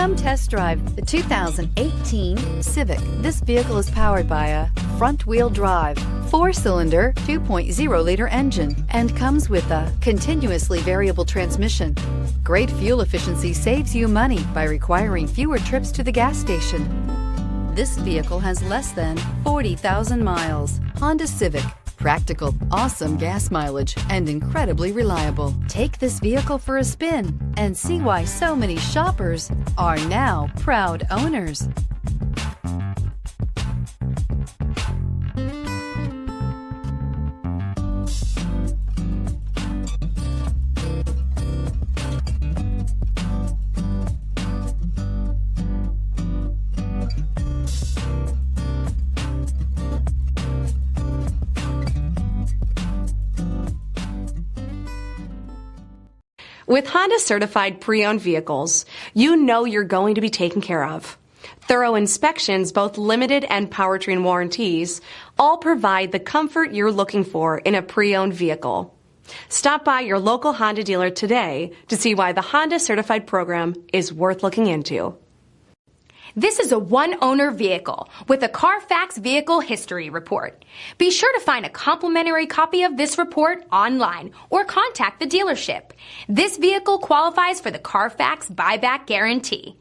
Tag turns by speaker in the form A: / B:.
A: Come test drive the 2018 Civic. This vehicle is powered by a front-wheel drive, 4-cylinder, 2.0-liter engine, and comes with a continuously variable transmission. Great fuel efficiency saves you money by requiring fewer trips to the gas station. This vehicle has less than 40,000 miles. Honda Civic. Practical, awesome gas mileage, and incredibly reliable. Take this vehicle for a spin and see why so many shoppers are now proud owners.
B: With Honda certified pre-owned vehicles, you know you're going to be taken care of. Thorough inspections, both limited and powertrain warranties, all provide the comfort you're looking for in a pre-owned vehicle. Stop by your local Honda dealer today to see why the Honda certified program is worth looking into.
C: This is a one-owner vehicle with a Carfax Vehicle History Report. Be sure to find a complimentary copy of this report online or contact the dealership. This vehicle qualifies for the Carfax Buyback Guarantee.